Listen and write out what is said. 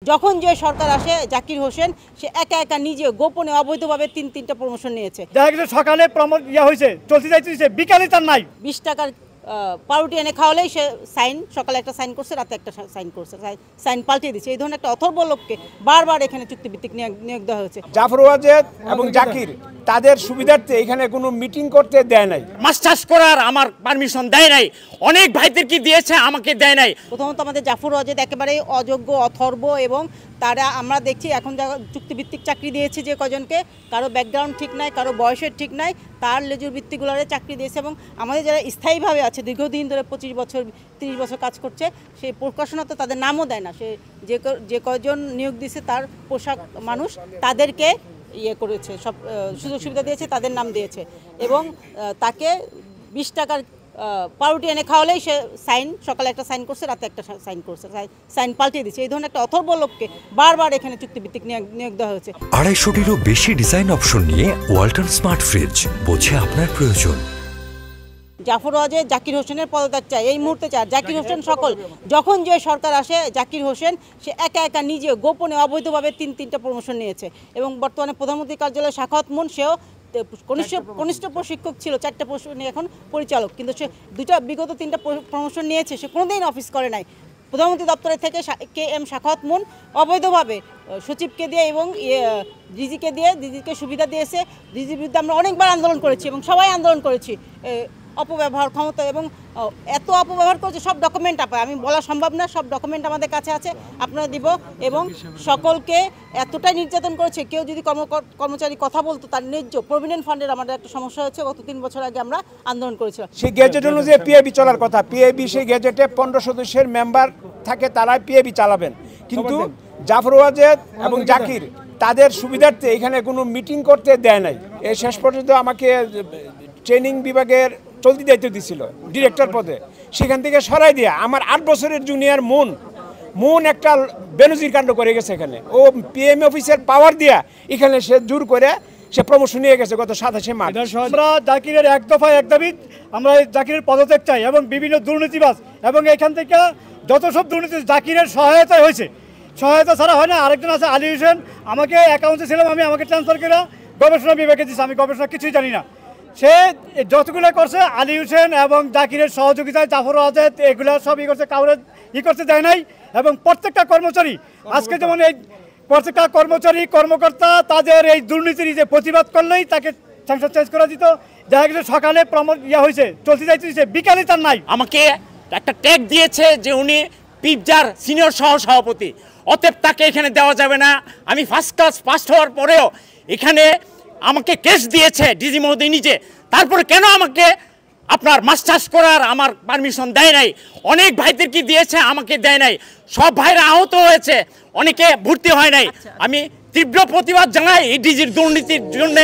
যখন যে সরকার আসে জাকির হোসেন সে একা একা নিজে গোপনে অবৈধভাবে তিনটা প্রমোশন নিয়েছে। দেখা গেছে সকালে হয়েছে চলতে যাইতেছে, বিকালে তার নাই। 20 টাকার পাউরুটি এনে খাওয়ালেই সে সকালে একটা সাইন করছে, রাতে একটা সাইন করছে, সাইন পাল্টিয়ে দিচ্ছে। এই ধরনের একটা অথর্ব লোককে বারবার এখানে চুক্তিভিত্তিক নিয়োগ দেওয়া হয়েছে। জাফর ওয়াজেদ এবং জাকির তাদের সুবিধার্থে এখানে কোনো মিটিং করতে দেয় নাই, মাছ চাষ করার আমার পারমিশন দেয় নাই, অনেক ভাইদেরকে দিয়েছে, আমাকে দেয় নাই। প্রথমত আমাদের জাফর ওয়াজেদ একেবারেই অযোগ্য, অথর্ব, এবং তারা আমরা দেখছি এখন চুক্তিভিত্তিক চাকরি দিয়েছে যে কজনকে, কারো ব্যাকগ্রাউন্ড ঠিক নাই, কারো বয়সের ঠিক নাই, তার লেজুর ভিত্তিগুলোরে চাকরি দিয়েছে। এবং আমাদের যারা স্থায়ীভাবে আছে দীর্ঘদিন ধরে 25 বছর 30 বছর কাজ করছে, সেই প্রকাশনা তো তাদের নামও দেয় না। সে যে কজন নিয়োগ দিয়েছে তার পোশাক মানুষ তাদেরকে করেছে, সব সুযোগ সুবিধা দিয়েছে, তাদের নাম দিয়েছে, এবং তাকে 20 টাকার পাউরুটি এনে খাওয়ালেই সে সকালে একটা সাইন করছে, রাতে একটা সাইন করছে, সাইন পাল্টিয়ে দিচ্ছে। এই ধরনের একটা অথর্ব লোককে বারবার এখানে চুক্তিভিত্তিক নিয়োগ দেওয়া হয়েছে। 250-টিরও বেশি ডিজাইন অপশন নিয়ে ওয়ালটন স্মার্ট ফ্রিজ, বোঝে আপনার প্রয়োজন। জাফর ওয়াজেদ জাকির হোসেনের পদত্যাগ চাই, এই মুহূর্তে চাই। জাকির হোসেন যখন যে সরকার আসে জাকির হোসেন সে একা একা নিজে গোপনে অবৈধভাবে তিনটা প্রমোশন নিয়েছে, এবং বর্তমানে প্রধানমন্ত্রী কার্যালয়ে সাখাওয়াত মুন, সেও কনিষ্ঠ প্রশিক্ষক ছিল, 4টা প্রমোশন এখন পরিচালক, কিন্তু সে বিগত 3টা প্রমোশন নিয়েছে, সে কোনোদিন অফিস করে নাই। প্রধানমন্ত্রী দপ্তরের থেকে KM সাখাওয়াত মুন অবৈধভাবে সচিবকে দিয়ে এবং ডিজিকে দিয়ে, ডিজিকে সুবিধা দিয়েছে। ডিজির বিরুদ্ধে আমরা অনেকবার আন্দোলন করেছি এবং সবাই আন্দোলন করেছি। অপব্যবহার ক্ষমতা এবং এত অপব্যবহার করছে, সব ডকুমেন্ট আমি বলা সম্ভব না, সব ডকুমেন্ট আমাদের কাছে আছে, আপনারা দিব। এবং সকলকে এতটাই নির্যাতন করেছে, কেউ যদি কর্মচারী কথা বলতো তার ন্যায্য প্রভিডেন্ট ফান্ডের আমাদের একটা সমস্যা হচ্ছে, গত 3 বছর আগে আমরা আন্দোলন করেছিলাম। সেই গ্যাজেট অনুযায়ী পিএবি চলার কথা, পিএবি সেই গ্যাজেটে 15 সদস্যের মেম্বার থাকে, তারাই পিএবি চালাবেন। কিন্তু জাফর ওয়াজেদ এবং জাকির তাদের সুবিধার্থে এখানে কোনো মিটিং করতে দেয় নাই। এই শেষ পর্যন্ত আমাকে ট্রেনিং বিভাগের চলতি দায়িত্ব দিছিল ডিরেক্টর পদে, সেখান থেকে সরাই দিয়ে আমার 8 বছরের জুনিয়র মুন একটা বেনজির কাণ্ড করে গেছে। এখানে ও পিএম অফিসের পাওয়ার দিয়া এখানে সে জোর করে সে প্রমোশন নিয়ে গেছে গত 27 মার্চ। আমরা জাকিরের এক দফায় এক দাবি, আমরা জাকিরের পদত্যাগ চাই এবং বিভিন্ন দুর্নীতিবাজ এবং এখান থেকে যত সব দুর্নীতি জাকিরের সহায়তায় হয়েছে, সহায়তা ছাড়া হয় না। আরেকজন আছে আলী হোসেন, আমাকে অ্যাকাউন্টে ছিলাম, আমাকে ট্রান্সফার করে গবেষণা বিভাগে দিচ্ছে, আমি গবেষণা কিছুই জানি না। সে যতগুলো করছে আলী হোসেন এবং জাকিরের সহযোগিতায় জাফর ওয়াজেদ এগুলো সব করছে, কাউরে করতে দেয় নাই। এবং প্রত্যেকটা কর্মচারী আজকে যেমন এই প্রত্যেকটা কর্মকর্তা তাদের এই দুর্নীতির যে প্রতিবাদ করলেই তাকে সংসদ চেঞ্জ করা দিত। দেখা গেছে সকালে হয়েছে চলতে যাইতেছে, বিকালে তার নাই। আমাকে একটা ট্যাগ দিয়েছে যে উনি পিপজার সিনিয়র সভাপতি, অতএব তাকে এখানে দেওয়া যাবে না। আমি ফার্স্ট ক্লাস পাস হওয়ার পরেও এখানে আমাকে কেস দিয়েছে ডিজি মহোদয় নিজে, তারপরে কেন আমাকে আপনার মাছ চাষ করার আমার পারমিশন দেয় নাই? অনেক ভাইদেরকে দিয়েছে, আমাকে দেয় নাই। সব ভাইরা আহত হয়েছে, অনেকে ভর্তি হয় নাই। আমি তীব্র প্রতিবাদ জানাই এই ডিজির দুর্নীতির জন্য।